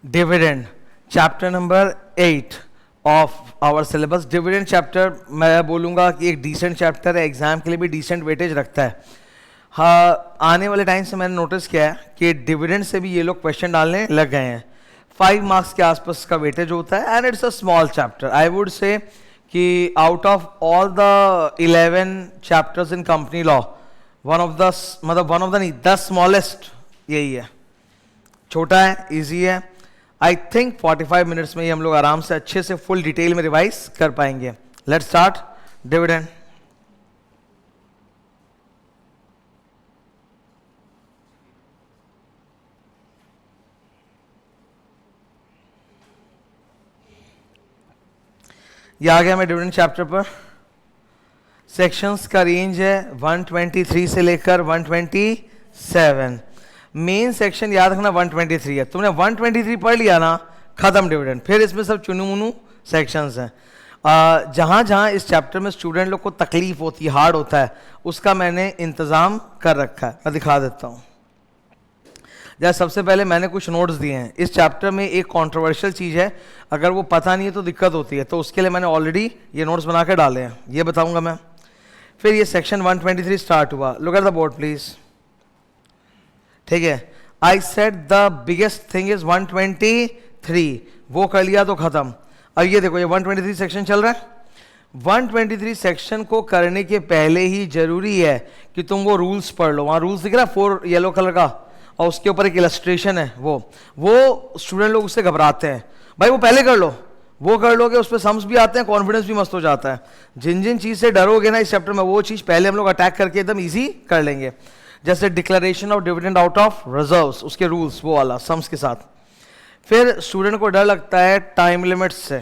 Dividend chapter number 8 of our syllabus. Dividend chapter मैं बोलूँगा कि एक डिसेंट चैप्टर है, एग्जाम के लिए भी डिसेंट वेटेज रखता है। हाँ, आने वाले टाइम से मैंने नोटिस किया है कि डिविडेंड से भी ये लोग क्वेश्चन डालने लग गए हैं। 5 मार्क्स के आसपास का वेटेज होता है and it's a small chapter. I would say कि out of all the 11 chapters in company law one of the नहीं, द स्मॉलेस्ट यही है। छोटा है, इजी है। आई थिंक 45 मिनट्स में ही हम लोग आराम से अच्छे से फुल डिटेल में रिवाइज कर पाएंगे। Let's start dividend. ये आ गया मैं डिविडेंड चैप्टर पर। सेक्शंस का रेंज है 123 से लेकर 127। मेन सेक्शन याद रखना 123 है। तुमने 123 पढ़ लिया ना, खत्म डिविडेंड। फिर इसमें सब चुनू मुनू सेक्शंस हैं। जहाँ जहाँ इस चैप्टर में स्टूडेंट लोग को तकलीफ होती है, हार्ड होता है, उसका मैंने इंतज़ाम कर रखा है। मैं दिखा देता हूँ। जैसे सबसे पहले मैंने कुछ नोट्स दिए हैं। इस चैप्टर में एक कंट्रोवर्शियल चीज़ है, अगर वो पता नहीं है तो दिक्कत होती है, तो उसके लिए मैंने ऑलरेडी ये नोट्स बना के डाले हैं, ये बताऊँगा मैं। फिर ये सेक्शन 123 स्टार्ट हुआ। Look at the board please. ठीक है, I said the biggest thing is 123, वो कर लिया तो खत्म। अब ये देखो, ये 123 सेक्शन चल रहा है। 123 सेक्शन को करने के पहले ही जरूरी है कि तुम वो रूल्स पढ़ लो। वहाँ रूल्स दिख रहा है 4 येलो कलर का, और उसके ऊपर एक इलस्ट्रेशन है। वो स्टूडेंट लोग उससे घबराते हैं। भाई वो पहले कर लो, वो कर लोगे, उस पर सम्स भी आते हैं, कॉन्फिडेंस भी मस्त हो जाता है। जिन जिन चीज़ से डरोगे ना इस चैप्टर में, वो चीज़ पहले हम लोग अटैक करके एकदम ईजी कर लेंगे। जैसे declaration of dividend out of reserves, उसके रूल्स वो वाला सम्स के साथ। फिर स्टूडेंट को डर लगता है टाइम लिमिट्स से।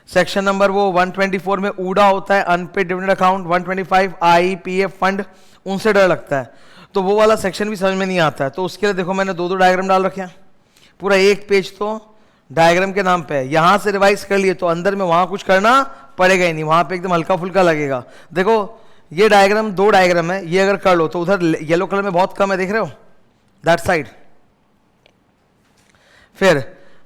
सेक्शन नंबर वो 124 में ऊडा होता है, unpaid dividend account. 125 IPF fund, उनसे डर लगता है, तो वो वाला सेक्शन भी समझ में नहीं आता है। तो उसके लिए देखो मैंने 2-2 डायग्राम डाल रखे हैं। पूरा एक पेज तो डायग्राम के नाम पे है। यहाँ से रिवाइज कर लिए तो अंदर में वहाँ कुछ करना पड़ेगा ही नहीं, वहाँ पे एकदम हल्का फुल्का लगेगा। देखो ये डायग्राम 2 डायग्राम है, ये अगर कर लो तो उधर येलो कलर में बहुत कम है, देख रहे हो, दैट साइड। फिर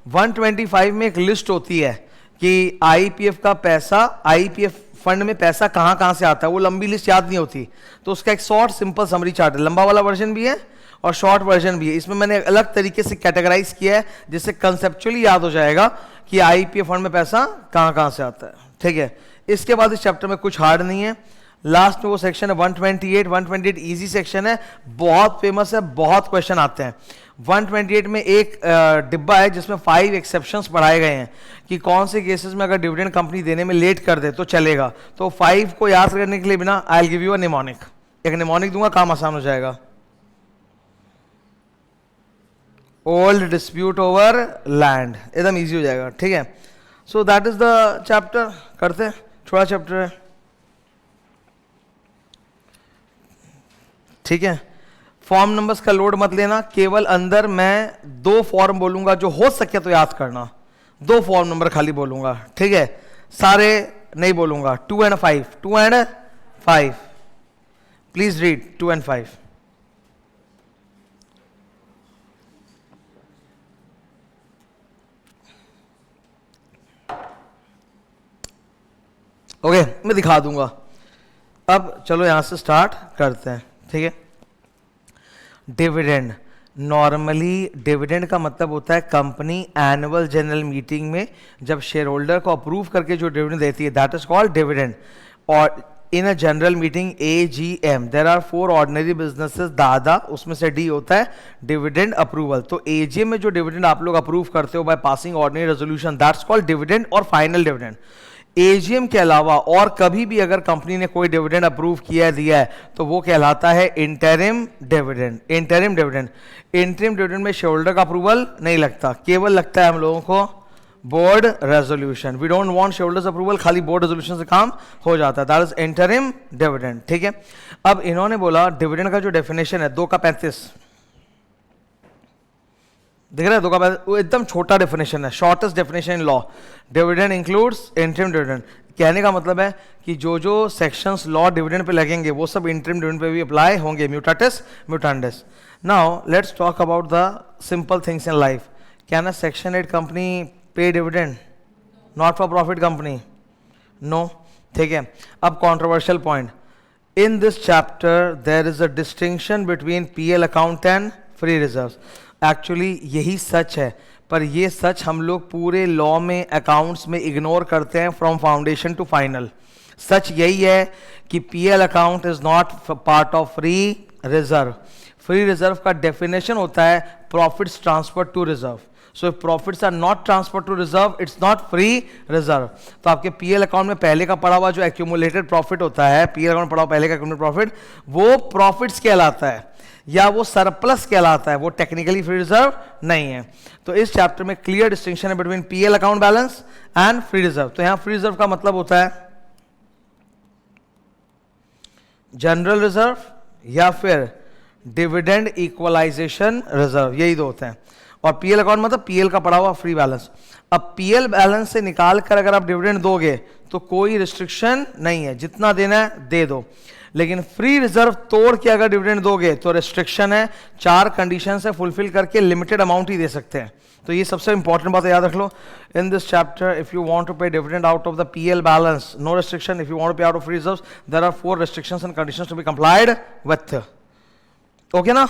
125 में एक लिस्ट होती है कि IPF का पैसा, IPF फंड में पैसा कहाँ कहाँ से आता है। वो लंबी लिस्ट याद नहीं होती, तो उसका एक शॉर्ट सिंपल समरी चार्ट है। लंबा वाला वर्जन भी है और शॉर्ट वर्जन भी है। इसमें मैंने अलग तरीके से कैटेगराइज किया है, जिससे कंसेप्चुअली याद हो जाएगा कि IPF फंड में पैसा कहाँ कहाँ से आता है। ठीक है, इसके बाद इस चैप्टर में कुछ हार्ड नहीं है। लास्ट में वो सेक्शन है 128 इजी सेक्शन है, बहुत फेमस है, बहुत क्वेश्चन आते हैं। 128 में एक डिब्बा है जिसमें 5 एक्सेप्शंस पढ़ाए गए हैं कि कौन से केसेस में अगर डिविडेंड कंपनी देने में लेट कर दे तो चलेगा। तो 5 को याद करने के लिए बिना I will give you a mnemonic, एक निमोनिक दूंगा, काम आसान हो जाएगा। ओल्ड डिस्प्यूट ओवर लैंड, एकदम इजी हो जाएगा। ठीक है, so that is the chapter. करते हैं, छोटा चैप्टर है। ठीक है, फॉर्म नंबर्स का लोड मत लेना, केवल अंदर मैं 2 फॉर्म बोलूंगा जो हो सके तो याद करना। 2 फॉर्म नंबर खाली बोलूंगा, ठीक है, सारे नहीं बोलूंगा। 2 and 5, 2 and 5, please read 2 and 5। Okay, मैं दिखा दूंगा। अब चलो यहां से स्टार्ट करते हैं। ठीक है, डिविडेंड, नॉर्मली डिविडेंड का मतलब होता है कंपनी एनुअल जनरल मीटिंग में जब शेयर होल्डर को अप्रूव करके जो डिविडेंड देती है, दैट इज कॉल्ड डिविडेंड। और in a general meeting AGM there are 4 ordinary businesses, दादा उसमें से D होता है डिविडेंड अप्रूवल। तो AGM में जो डिविडेंड आप लोग अप्रूव करते हो by passing ordinary resolution, that's called dividend और फाइनल डिविडेंड। AGM के अलावा और कभी भी अगर कंपनी ने कोई डिविडेंड अप्रूव किया दिया है तो वो कहलाता है interim dividend. Interim dividend, interim dividend में शेयर होल्डर का अप्रूवल नहीं लगता, केवल लगता है हम लोगों को board resolution. We don't want share holders approval, खाली बोर्ड रेजोल्यूशन से काम हो जाता है, दैट इज इंटरिम डिविडेंड। ठीक है, अब इन्होंने बोला डिविडेंड का जो डेफिनेशन है 2 का 35 दिख रहा है, 2 का 35, वो एकदम छोटा डेफिनेशन है, shortest definition in law. Dividend includes interim dividend. कहने का मतलब है कि जो जो सेक्शंस लॉ डिविडेंड पे लगेंगे वो सब इंटरिम डिविडेंड पे भी अप्लाई होंगे, mutatis mutandis. Now let's talk about the simple things in life. Can a section 8 company pay dividend? Not for profit company, no. ठीक है, अब controversial point, in this chapter there is a distinction between PL account and free reserves. Actually यही सच है, पर ये सच हम लोग पूरे लॉ में अकाउंट्स में इग्नोर करते हैं फ्रॉम फाउंडेशन टू फाइनल। सच यही है कि PL account is not part of free reserve. Free reserve का डेफिनेशन होता है profits transfer to reserve. So if profits are not transfer to reserve, it's not free reserve. तो आपके PL account में पहले का पड़ा हुआ जो एक्यूमुलेटेड प्रॉफिट होता है, पीएल अकाउंट में पड़ा हुआ पहले का एक्यूमुलेटेड प्रॉफिट, वो प्रॉफिट्स कहलाता है या वो सरप्लस कहलाता है, वो टेक्निकली फ्री रिजर्व नहीं है। तो इस चैप्टर में क्लियर डिस्टिंक्शन है between PL account balance and free reserve. तो यहां फ्री रिजर्व का मतलब होता है जनरल रिजर्व या फिर डिविडेंड इक्वलाइजेशन रिजर्व, यही दो होते हैं। और पीएल अकाउंट मतलब पीएल का पड़ा हुआ फ्री बैलेंस। अब पीएल बैलेंस से निकाल कर अगर आप डिविडेंड दोगे तो कोई रिस्ट्रिक्शन नहीं है, जितना देना है दे दो। लेकिन फ्री रिजर्व तोड़ के अगर डिविडेंड दोगे तो रिस्ट्रिक्शन है, 4 कंडीशन से फुलफिल करके लिमिटेड अमाउंट ही दे सकते हैं। तो ये सबसे इंपॉर्टेंट बात याद रख लो। In this chapter if you want to pay dividend out of the PL balance, no restriction. If you want to pay out of free reserves, there are 4 restrictions and conditions to be complied with. Okay ना,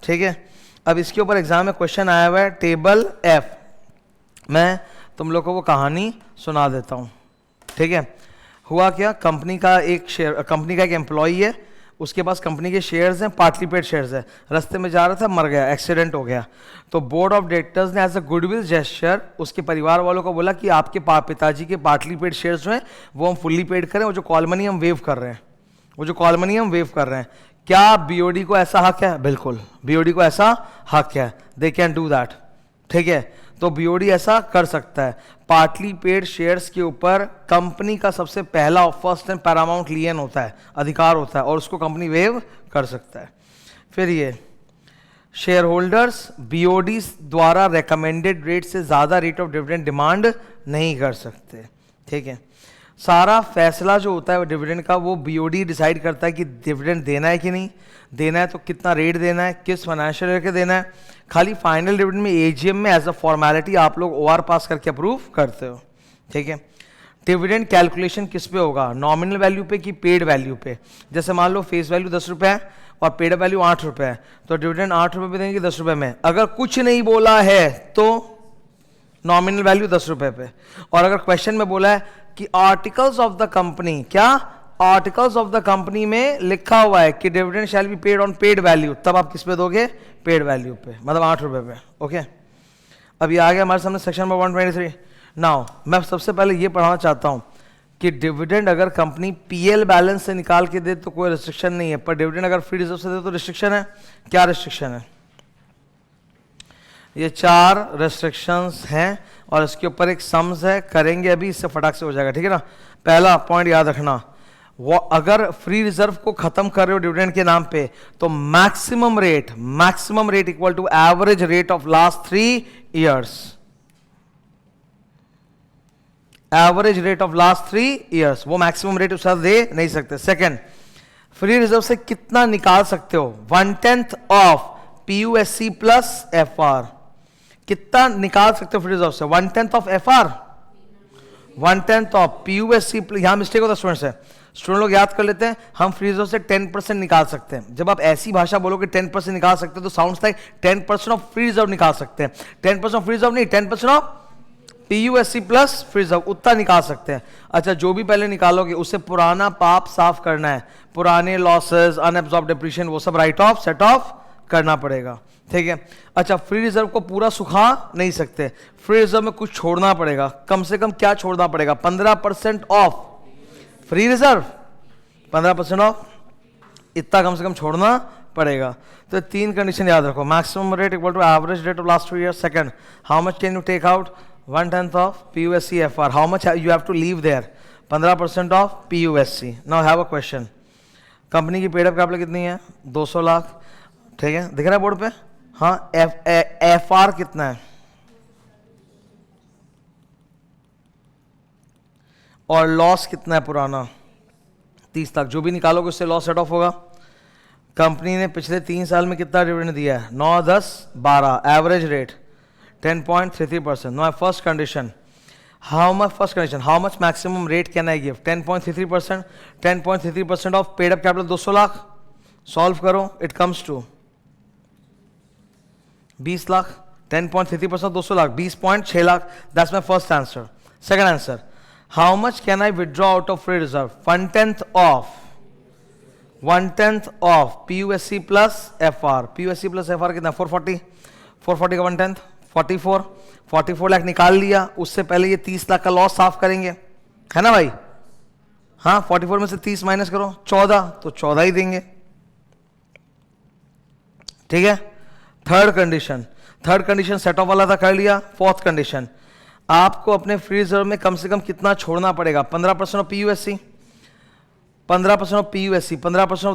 ठीक है। अब इसके ऊपर exam में question आया हुआ है टेबल एफ। मैं तुम लोग को वो कहानी सुना देता हूँ, ठीक है। हुआ क्या, कंपनी का एक एम्प्लॉई है, उसके पास कंपनी के शेयर्स हैं, पार्टली पेड शेयर्स है। रास्ते में जा रहा था, मर गया, एक्सीडेंट हो गया। तो बोर्ड ऑफ डायरेक्टर्स ने एज अ गुडविल जेस्चर उसके परिवार वालों को बोला कि आपके पिताजी के पार्टली पेड शेयर्स जो हैं वो हम फुल्ली पेड करें, वो जो कॉल मनी हम वेव कर रहे हैं, वो जो कॉल मनी हम वेव कर रहे हैं। क्या बीओडी को ऐसा हक है? बिल्कुल, बीओडी को ऐसा हक है, दे कैन डू दैट, ठीक है। तो बीओडी ऐसा कर सकता है। पार्टली पेड शेयर्स के ऊपर कंपनी का सबसे पहला फर्स्ट एंड पैरामाउंट लियन होता है, अधिकार होता है, और उसको कंपनी वेव कर सकता है। फिर ये शेयर होल्डर्स बीओडी द्वारा रेकमेंडेड रेट से ज्यादा रेट ऑफ डिविडेंड डिमांड नहीं कर सकते, ठीक है। सारा फैसला जो होता है डिविडेंड का वो बीओडी डिसाइड करता है कि डिविडेंड देना है कि नहीं देना है, तो कितना रेट देना है, किस फाइनेंशियल ईयर के देना है। खाली फाइनल डिविडेंड में एजीएम में एज अ फॉर्मेलिटी आप लोग ओआर पास करके अप्रूव करते हो, ठीक है। डिविडेंड कैलकुलेशन किस पे होगा, नॉमिनल वैल्यू पे कि पेड वैल्यू पे। जैसे मान लो फेस वैल्यू 10 रुपये है और पेड वैल्यू 8 रुपये है, तो डिविडेंड 8 रुपये पे देंगे 10 रुपये में। अगर कुछ नहीं बोला है तो नॉमिनल वैल्यू 10 रुपये पे। और अगर क्वेश्चन में बोला है कि आर्टिकल्स ऑफ द कंपनी, क्या आर्टिकल्स ऑफ द कंपनी में लिखा हुआ है कि dividend shall be paid on paid value, तब आप किस पे दोगे, पेड वैल्यू पे, मतलब 8 रुपये पे, ओके। अब ये आ गया हमारे सामने सेक्शन नंबर 123। नाउ मैं सबसे पहले ये पढ़ाना चाहता हूं कि डिविडेंड अगर कंपनी पीएल बैलेंस से निकाल के दे तो कोई रिस्ट्रिक्शन नहीं है, पर डिविडेंड अगर फ्री रिजर्व से दे तो रिस्ट्रिक्शन है। क्या रिस्ट्रिक्शन है? ये 4 रेस्ट्रिक्शंस हैं और इसके ऊपर एक सम्स है, करेंगे अभी, इससे फटाक से हो जाएगा, ठीक है ना। पहला पॉइंट याद रखना, वो अगर फ्री रिजर्व को खत्म कर रहे हो डिविडेंड के नाम पे तो maximum rate equal to average rate of last 3 years, average rate of last 3 years, वो मैक्सिमम रेट उसका दे नहीं सकते। सेकंड, फ्री रिजर्व से कितना निकाल सकते हो, 1/10 ऑफ पीयूएससी प्लस एफआर। कितना निकाल सकते हो फ्री रिजर्व से, 1/10 ऑफ एफआर, 1/10 ऑफ पीयूएससी। यहां मिस्टेक होता है स्टूडेंट से, स्टूडेंट लोग याद कर लेते हैं हम फ्री रिजर्व से 10% निकाल सकते हैं। जब आप ऐसी भाषा बोलोगे 10% निकाल सकते हैं तो sounds like 10% of free reserve निकाल सकते हैं। 10% ऑफ फ्री रिजर्व नहीं, 10% ऑफ पीयूएससी प्लस फ्री रिजर्व, उतना निकाल सकते हैं। अच्छा, जो भी पहले निकालोगे उससे पुराना पाप साफ करना है, पुराने लॉसेस, अनएब्सॉर्ब्ड डेप्रिसिएशन, वो सब राइट ऑफ, सेट ऑफ करना पड़ेगा, ठीक है। अच्छा, फ्री रिजर्व को पूरा सुखा नहीं सकते, फ्री रिजर्व में कुछ छोड़ना पड़ेगा। कम से कम क्या छोड़ना पड़ेगा, 15% ऑफ फ्री रिजर्व, 15% ऑफ, इतना कम से कम छोड़ना पड़ेगा। तो 3 कंडीशन याद रखो, maximum rate equal to average rate of last 2 years. Second, how much can you take out, 1/10 of PUSC FR, how much you have to leave there, 15% of PUSC. Now have a question, company की paid up capital कितनी है, 200 लाख, ठीक है, दिख रहा है board पे, हाँ। एफआर कितना है और लॉस कितना है पुराना, 30 लाख। जो भी निकालोगे उससे लॉस सेट ऑफ होगा। कंपनी ने पिछले 3 साल में कितना डिविडेंड दिया है, 9, 10, 12, average rate 10.33%. Now, first condition. How much maximum rate can I give? 10.33%. 10.33% of paid up capital 200 lakh. Solve करो. It comes to 20 lakh. 10.33% 200 lakh. 20.6 lakh. That's my first answer. Second answer. How much can I withdraw out of free reserve? 1/10 of PUSC plus FR. PUSC plus FR कितना? 440. 440 का 1/10 44 लाख निकाल लिया. उससे पहले ये 30 लाख का loss साफ करेंगे, है ना भाई? हाँ, 44 में से 30 माइनस करो, 14, तो 14 ही देंगे. ठीक है. थर्ड कंडीशन सेट ऑफ वाला था, कर लिया. फोर्थ कंडीशन, आपको अपने फ्री रिजर्व में कम से कम कितना छोड़ना पड़ेगा? 15% ऑफ PUSC. 15% ऑफ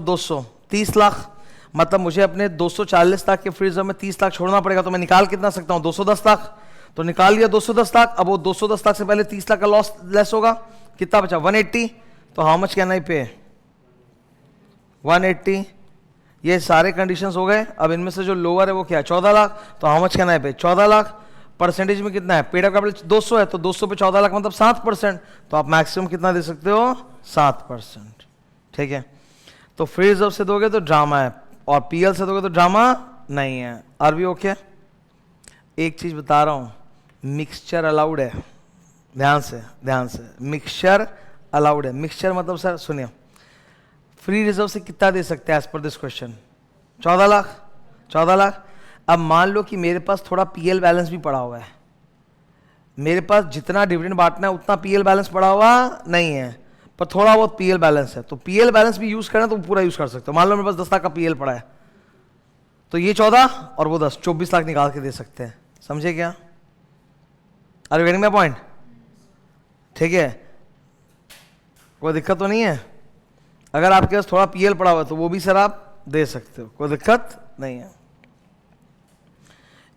200, 30 लाख. मतलब मुझे अपने 240 लाख के फ्री रिजर्व में 30 लाख छोड़ना पड़ेगा. तो मैं निकाल कितना सकता हूं? 210 लाख. तो निकाल लिया 210 लाख. अब वो 210 लाख से पहले 30 लाख का लॉस लेस होगा. कितना बचा? 180. तो हाउ मच कैन आई पे? 180. ये सारे कंडीशंस हो गए. अब इनमें से जो लोअर है वो क्या है? 14 लाख. तो हाउ मच कैन आई पे? 14 लाख. परसेंटेज में कितना है? पेड अप कैपिटल 200 है, तो 200 पे 14 लाख मतलब 7%. तो आप मैक्सिमम कितना दे सकते हो? 7%. ठीक है. तो फ्री रिजर्व से दोगे तो ड्रामा है, और PL से दोगे तो ड्रामा नहीं है. Are we okay? एक चीज बता रहा हूं, मिक्सचर अलाउड है. ध्यान से मिक्सचर अलाउड है. मिक्सचर मतलब सर सुनिए, फ्री रिजर्व से कितना दे सकते हैं as per this question? 14 lakh. अब मान लो कि मेरे पास थोड़ा PL बैलेंस भी पड़ा हुआ है. मेरे पास जितना डिविडेंड बांटना है उतना PL बैलेंस पड़ा हुआ नहीं है, पर थोड़ा बहुत PL बैलेंस है. तो PL बैलेंस भी यूज करना तो पूरा यूज कर सकते हो. मान लो मेरे पास 10 लाख का PL पड़ा है, तो ये 14 और वो 10, 24 लाख निकाल के दे सकते हैं. समझे क्या? Are you getting my point? ठीक है. कोई दिक्कत तो नहीं है? अगर आपके पास थोड़ा PL पड़ा हुआ है तो वो भी सर आप दे सकते हो, कोई दिक्कत नहीं है.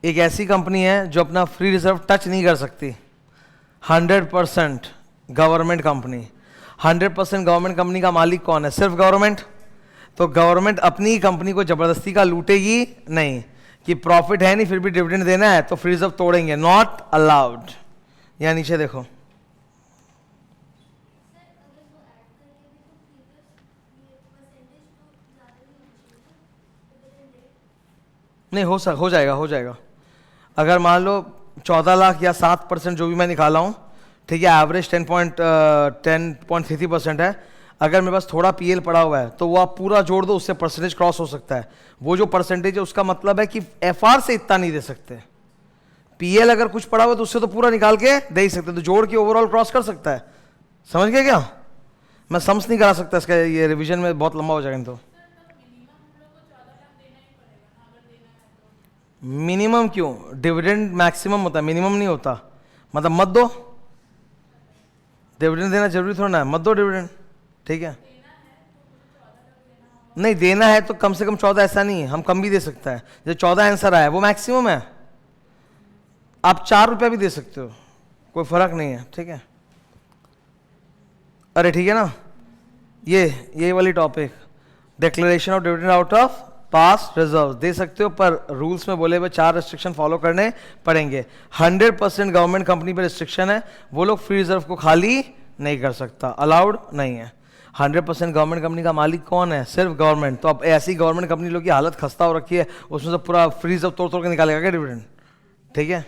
एक ऐसी कंपनी है जो अपना फ्री रिजर्व टच नहीं कर सकती, 100% गवर्नमेंट कंपनी. 100% गवर्नमेंट कंपनी का मालिक कौन है? सिर्फ गवर्नमेंट. तो गवर्नमेंट अपनी कंपनी को जबरदस्ती का लूटेगी नहीं कि प्रॉफिट है नहीं फिर भी डिविडेंड देना है तो फ्री रिजर्व तोड़ेंगे. Not allowed. यहाँ नीचे देखो, नहीं हो जाएगा. अगर मान लो 14 लाख या 7% जो भी मैं निकाला हूँ, ठीक है, एवरेज 10.33% है. अगर मेरे पास थोड़ा PL पड़ा हुआ है तो वो आप पूरा जोड़ दो, उससे परसेंटेज क्रॉस हो सकता है. वो जो परसेंटेज है उसका मतलब है कि FR से इतना नहीं दे सकते. PL अगर कुछ पड़ा हुआ है तो उससे तो पूरा निकाल के दे ही सकते, तो जोड़ के ओवरऑल क्रॉस कर सकता है. समझ गए क्या? मैं सम्स नहीं करा सकता इसका, ये रिविजन में बहुत लंबा हो जाएगा. तो मिनिमम क्यों? डिविडेंड मैक्सिमम होता है, मिनिमम नहीं होता. मतलब मत दो, डिविडेंड देना जरूरी थोड़ा ना है, मत दो डिविडेंड. ठीक है. नहीं देना है तो कम से कम 14, ऐसा नहीं है, हम कम भी दे सकता है. जो 14 आंसर आया वो मैक्सिमम है. आप 4 रुपया भी दे सकते हो, कोई फर्क नहीं है. ठीक है. अरे ठीक है ना. ये वाली topic, declaration of dividend out of past reserve दे सकते हो, पर रूल्स में बोले हुए 4 रिस्ट्रिक्शन फॉलो करने पड़ेंगे. 100% गवर्नमेंट कंपनी पे रिस्ट्रिक्शन है, वो लोग फ्री रिजर्व को खाली नहीं कर सकता, अलाउड नहीं है. 100% गवर्नमेंट कंपनी का मालिक कौन है? सिर्फ गवर्नमेंट. तो अब ऐसी गवर्नमेंट कंपनी लोग की हालत खस्ता हो रखी है, उसमें से पूरा फ्री रिजर्व तोड़ के निकालेगा क्या डिविडेंड? ठीक है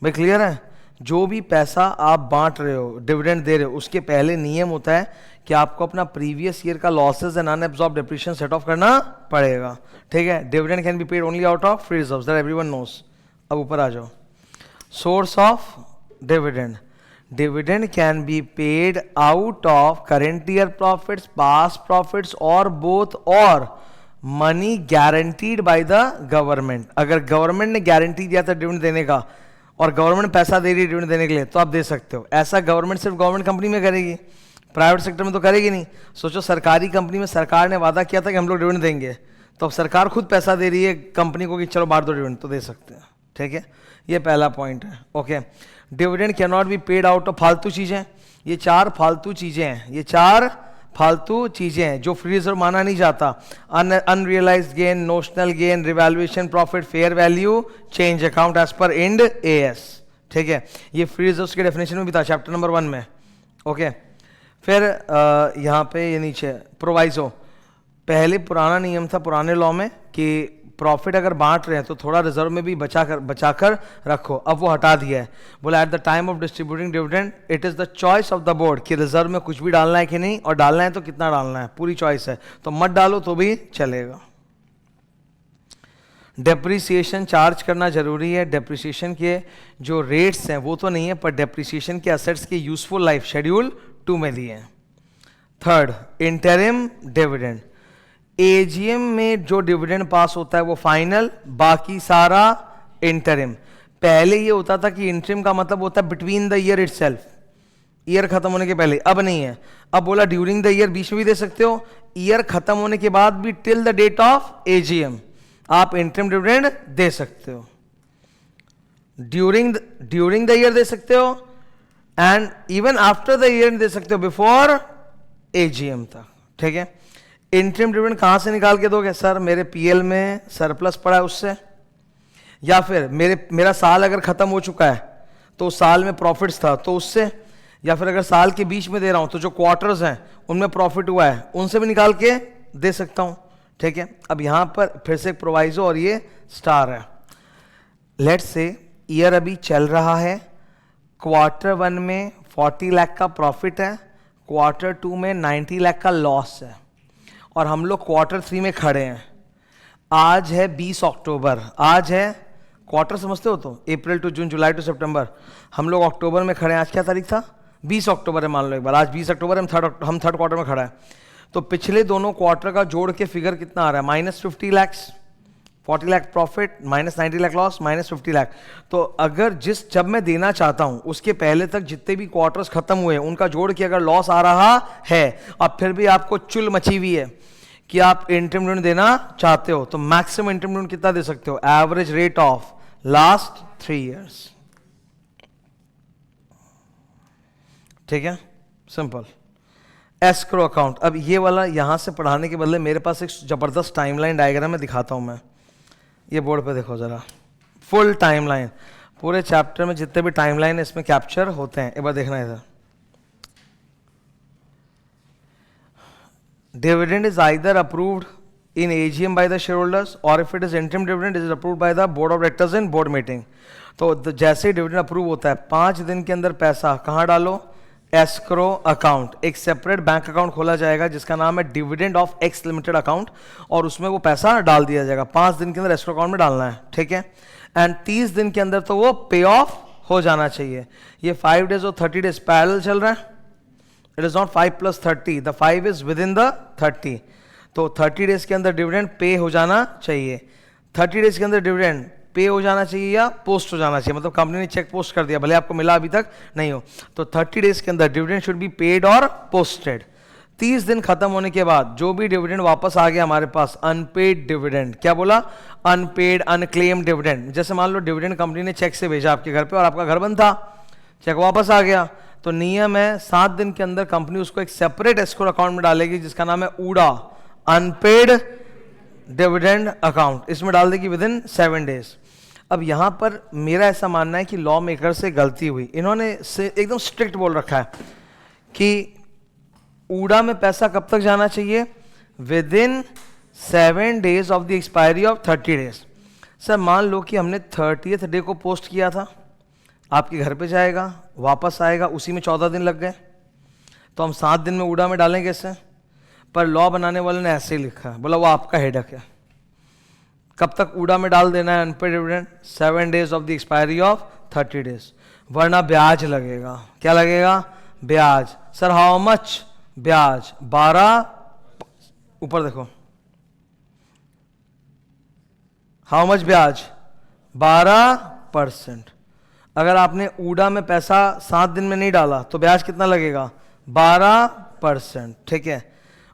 भाई, क्लियर है? जो भी पैसा आप बांट रहे हो, डिविडेंड दे रहे हो, उसके पहले नियम होता है कि आपको अपना प्रीवियस ईयर का losses and unabsorbed depreciation set of करना पड़ेगा. ठीक है. Dividend can be paid only out of free reserves, that everyone knows. अब ऊपर आ जाओ. Source of dividend. Dividend can be paid out of current year profits, past profits और both, और money guaranteed by the government. अगर government ने guarantee दिया था dividend देने का और गवर्नमेंट पैसा दे रही है डिविडेंड देने के लिए, तो आप दे सकते हो. ऐसा गवर्नमेंट सिर्फ गवर्नमेंट कंपनी में करेगी, प्राइवेट सेक्टर में तो करेगी नहीं. सोचो सरकारी कंपनी में सरकार ने वादा किया था कि हम लोग डिविडेंड देंगे, तो अब सरकार खुद पैसा दे रही है कंपनी को कि चलो बांट दो डिविडेंड, तो दे सकते हैं. ठीक है. ये पहला पॉइंट है. Okay. Dividend can not be paid out of फालतू चीजें. ये 4 फालतू चीजें हैं, ये 4 फालतू चीजें हैं जो फ्री रिजर्व माना नहीं जाता। Unrealised gain, notional gain, revaluation profit, fair value, change account as per Ind AS. ठीक है, ये फ्री रिजर्व्स के डेफिनेशन में भी था चैप्टर नंबर 1 में। ओके, फिर यहाँ पे ये नीचे प्रोवाइजो, पहले पुराना नियम था पुराने लॉ में कि प्रॉफिट अगर बांट रहे हैं तो थोड़ा रिजर्व में भी बचाकर रखो, अब वो हटा दिया है। बोला at the time of distributing dividend it is the choice of the board कि रिजर्व में कुछ भी डालना है कि नहीं, और डालना है तो कितना डालना है, पूरी चॉइस है, तो मत डालो तो भी चलेगा। डेप्रिसिएशन चार्ज करना जरूरी है। डेप्रिसिएशन के जो रेट्स हैं वो तो नहीं है, पर डेप्रिसिएशन के असेट्स की यूजफुल लाइफ शेड्यूल 2 में दिए हैं। थर्ड, इंटरिम डिविडेंड, एजीएम में जो डिविडेंड पास होता है वो फाइनल, बाकी सारा इंटरिम। पहले ये होता था कि इंटरिम का मतलब होता है between the year itself, year खत्म होने के पहले, अब नहीं है। अब बोला ड्यूरिंग द ईयर, बीच में भी दे सकते हो, ईयर खत्म होने के बाद भी till the date of AGM आप इंटरिम डिविडेंड दे सकते हो। ड्यूरिंग द ईयर दे सकते हो and even after the year दे सकते हो, बिफोर एजीएम तक। ठीक है, इंटरिम डिविडेंड कहां से निकाल के दोगे? सर मेरे पीएल में सरप्लस पड़ा है उससे, या फिर मेरा साल अगर खत्म हो चुका है तो साल में प्रॉफिट्स था तो उससे, या फिर अगर साल के बीच में दे रहा हूं तो जो क्वार्टर्स हैं उनमें प्रॉफिट हुआ है उनसे भी निकाल के दे सकता हूं। ठीक है, अब यहां पर फिर से एक प्रोवाइजो और ये स्टार है। लेट्स से ईयर अभी चल रहा है, क्वार्टर 1 में 40 लाख का प्रॉफिट है, क्वार्टर 2 में 90 लाख का लॉस है, और हम लोग क्वार्टर 3 में खड़े हैं। आज है 20 अक्टूबर, आज है क्वार्टर, समझते हो तो अप्रैल टू जून, जुलाई टू सितंबर, हम लोग अक्टूबर में खड़े हैं। आज क्या तारीख था? 20 अक्टूबर है, मान लो एक बार, आज 20 अक्टूबर है, हम थर्ड क्वार्टर में खड़ा है। तो पिछले दोनों क्वार्टर का जोड़ के फिगर कितना आ रहा है? -50 लाख, 40 लाख प्रॉफिट, -90 लाख लॉस, -50 लाख। तो अगर जब मैं देना चाहता हूं उसके पहले तक जितने भी क्वार्टर्स खत्म हुए उनका जोड़ के अगर लॉस आ रहा है, अब फिर भी आपको चुल मची हुई है कि आप इंटरिम डिविडेंड देना चाहते हो, तो मैक्सिमम इंटरिम डिविडेंड कितना दे सकते हो? Average rate of last 3 years. ठीक है, सिंपल। एस्क्रो अकाउंट, अब ये वाला यहां से पढ़ाने के बदले मेरे पास एक जबरदस्त टाइमलाइन डायग्राम में दिखाता हूं मैं। ये बोर्ड पे देखो जरा, फुल टाइमलाइन, पूरे चैप्टर में जितने भी टाइमलाइन है इसमें कैप्चर होते हैं। एक बार देखना इधर। Dividend is either approved in AGM by the shareholders or if it is interim dividend it is approved by the board of directors in board meeting। तो जैसे ही डिविडेंड अप्रूव होता है 5 दिन के अंदर पैसा कहाँ डालो? एस्क्रो अकाउंट, एक सेपरेट बैंक अकाउंट खोला जाएगा जिसका नाम है dividend of x limited account, और उसमें वो पैसा डाल दिया जाएगा। 5 दिन के अंदर एस्क्रो अकाउंट में डालना है। ठीक है, एंड 30 दिन के अंदर तो वो पे ऑफ हो जाना चाहिए। ये 5 डेज और 30 डेज पैरेलल चल रहा है। It is not 5 + 30, the 5 is with in the 30। तो 30 डेज के अंदर डिविडेंड पे हो जाना चाहिए। 30 डेज के अंदर डिविडेंड पे हो जाना चाहिए या पोस्ट हो जाना चाहिए, मतलब कंपनी ने चेक पोस्ट कर दिया, भले आपको मिला अभी तक नहीं हो, तो 30 डेज के अंदर डिविडेंड शुड बी पेड और पोस्टेड। 30 दिन खत्म होने के बाद जो भी डिविडेंड वापस आ गया हमारे पास, अनपेड डिविडेंड, क्या बोला? Unpaid unclaim dividend. जैसे मान लो डिविडेंड कंपनी ने चेक से भेजा आपके घर पे और आपका घर बंद था, चेक वापस आ गया, तो नियम है 7 दिन के अंदर कंपनी उसको एक सेपरेट एस्क्रो अकाउंट में डालेगी जिसका नाम है ऊडा, अनपेड डिविडेंड अकाउंट, इसमें डाल देगी विद इन 7 डेज। अब यहां पर मेरा ऐसा मानना है कि लॉ मेकर से गलती हुई, इन्होंने एकदम स्ट्रिक्ट बोल रखा है कि ऊडा में पैसा कब तक जाना चाहिए? With in 7 days of the expiry of 30 days. Sir मान लो कि हमने 30th डे को पोस्ट किया था, आपके घर पे जाएगा, वापस आएगा, उसी में 14 दिन लग गए, तो हम 7 दिन में ऊडा में डालेंगे इसे। पर लॉ बनाने वाले ने ऐसे ही लिखा, बोला वो आपका हेडक है, कब तक ऊडा में डाल देना है unpaid dividend? 7 days of the expiry of 30 days, वरना ब्याज लगेगा। क्या लगेगा? ब्याज। Sir how much? ब्याज 12, ऊपर देखो, हाउ मच ब्याज? 12%। अगर आपने ऊडा में पैसा 7 दिन में नहीं डाला तो ब्याज कितना लगेगा? 12%। ठीक है,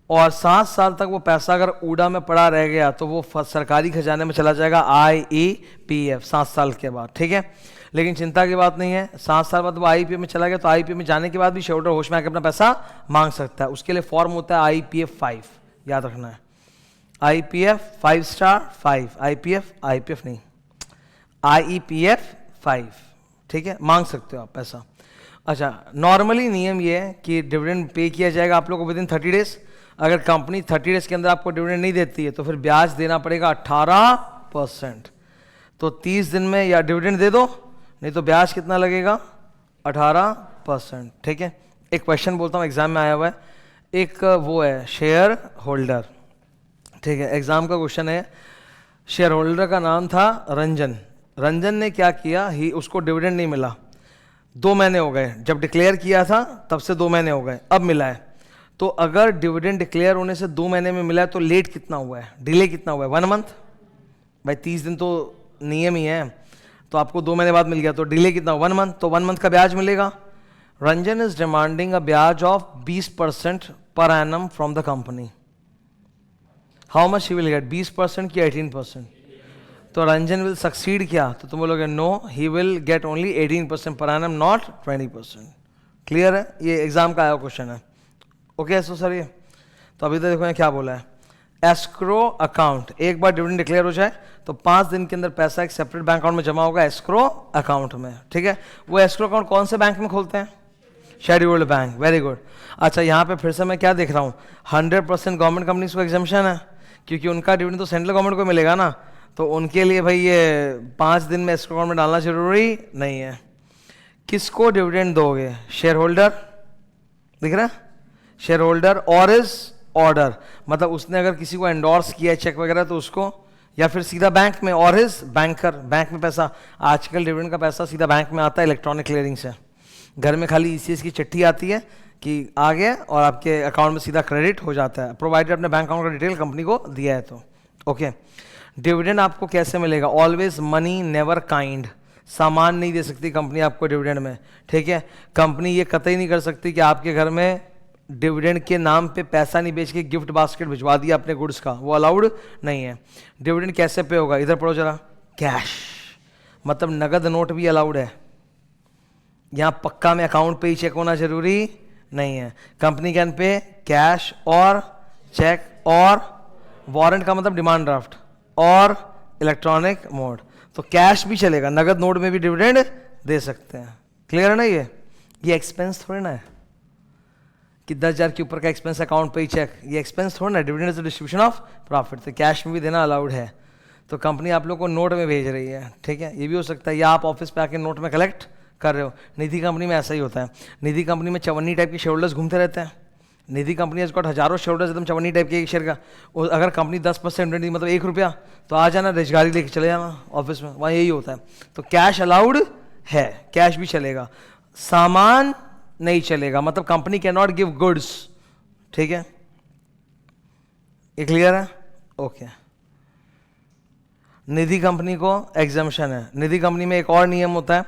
और 7 साल तक वो पैसा अगर ऊडा में पड़ा रह गया तो वो सरकारी खजाने में चला जाएगा IEPF 7 साल के बाद, ठीक है। लेकिन चिंता की बात नहीं है, 7 साल बाद वो IEPF में चला गया तो IEPF में जाने के बाद भी शेयर होल्डर होश में आके अपना पैसा मांग सकता है। उसके लिए फॉर्म होता है IPF 5, याद रखना है, IPF 5 स्टार 5, IPF नहीं, IEPF 5, ठीक है, मांग सकते हो आप पैसा। अच्छा, नॉर्मली नियम ये है कि डिविडेंड पे किया जाएगा आप लोग को विदिन 30 डेज। अगर कंपनी 30 डेज के अंदर आपको डिविडेंड नहीं देती है तो फिर ब्याज देना पड़ेगा 18%। तो 30 दिन में या डिविडेंड दे दो, नहीं तो ब्याज कितना लगेगा, 18%, ठीक है। एक क्वेश्चन बोलता हूँ, एग्जाम में आया हुआ है, एक वो है शेयर होल्डर, ठीक है, एग्जाम का क्वेश्चन है। शेयर होल्डर का नाम था रंजन। रंजन ने क्या किया, ही उसको डिविडेंड नहीं मिला, 2 महीने हो गए, जब डिक्लेयर किया था तब से 2 महीने हो गए, अब मिला है। तो अगर डिविडेंड डिक्लेयर होने से 2 महीने में मिला है तो लेट कितना हुआ है, डिले कितना हुआ है, 1 मंथ। भाई 30 दिन तो नियम ही है, तो आपको 2 महीने बाद मिल गया तो डिले कितना, 1 मंथ, तो 1 मंथ का ब्याज मिलेगा। रंजन इज डिमांडिंग अ ब्याज of 20% per annum from the company. How much he will gate, 20% की 18%? तो रंजन विल सक्सीड क्या, तो तुम बोलोगे no, he will get only 18% per annum, not 20%। Clear है, ये एग्जाम का आया क्वेश्चन है। ओके सो सर, ये तो अभी तो देखो क्या बोला है, एस्क्रो अकाउंट, एक बार डिविडेंड डिक्लेयर हो जाए तो 5 दिन के अंदर पैसा एक सेपरेट बैंक अकाउंट में जमा होगा, एस्क्रो अकाउंट में, ठीक है। वो एस्क्रो अकाउंट कौन से बैंक में खोलते हैं, शेड्यूल्ड बैंक, वेरी गुड। अच्छा, यहाँ पे फिर से मैं क्या देख रहा हूँ, 100% गवर्नमेंट कंपनीज को एग्जाम्पशन है, क्योंकि उनका डिविडेंड तो सेंट्रल गवर्नमेंट को मिलेगा ना, तो उनके लिए भाई ये 5 दिन में एस्क्रो अकाउंट में डालना जरूरी नहीं है। किसको डिविडेंड दोगे, शेयर होल्डर, दिख रहा है, शेयर होल्डर और इज ऑर्डर, मतलब उसने अगर किसी को एंडोर्स किया है चेक वगैरह तो उसको, या फिर सीधा बैंक में, और इज बैंकर, बैंक में पैसा, आजकल डिविडेंड का पैसा सीधा बैंक में आता है इलेक्ट्रॉनिक क्लियरिंग से। घर में खाली ECS की चिट्ठी आती है कि आ गया और आपके अकाउंट में सीधा क्रेडिट हो जाता है, प्रोवाइडेड अपने बैंक अकाउंट का डिटेल कंपनी को दिया है तो। ओके, डिविडेंड आपको कैसे मिलेगा, ऑलवेज मनी नेवर काइंड, सामान नहीं दे सकती कंपनी आपको डिविडेंड में, ठीक है। कंपनी ये कतई नहीं कर सकती कि आपके घर में डिविडेंड के नाम पे पैसा नहीं बेच के गिफ्ट बास्केट भिजवा दिया अपने गुड्स का, वो अलाउड नहीं है। डिविडेंड कैसे पे होगा, इधर पढ़ो जरा, कैश, मतलब नगद नोट भी अलाउड है, यहाँ पक्का में अकाउंट पे ही चेक होना जरूरी नहीं है। कंपनी कैन पे कैश और चेक और वारंट का मतलब डिमांड ड्राफ्ट और इलेक्ट्रॉनिक मोड, तो कैश भी चलेगा, नगद नोट में भी डिविडेंड दे सकते हैं। क्लियर है ना, ये एक्सपेंस थोड़ी ना है कि 10,000 के ऊपर का एक्सपेंस अकाउंट पे ही चेक, ये एक्सपेंस थोड़ा ना, dividend is the distribution of profit, तो कैश में भी देना अलाउड है। तो कंपनी आप लोग को नोट में भेज रही है, ठीक है, ये भी हो सकता है, या आप ऑफिस पे आके नोट में कलेक्ट कर रहे हो। निधि कंपनी में ऐसा ही होता है, निधि कंपनी में चवन्नी टाइप के शेयर होल्डर्स घूमते रहते हैं। निधि कंपनी हैज गॉट हजारों शेयर होल्डर्स, एकदम चवन्नी टाइप के एक शेयर का, अगर कंपनी 10% मतलब 1 रुपया, तो आ जाना रेजगारी लेके चले जाना ऑफिस में, वहाँ यही होता है। तो कैश अलाउड है, कैश भी चलेगा, सामान नहीं चलेगा, मतलब company can not give goods, ठीक है, ये क्लियर है। ओके, निधि कंपनी को एग्जाम्पशन है। निधि कंपनी में एक और नियम होता है,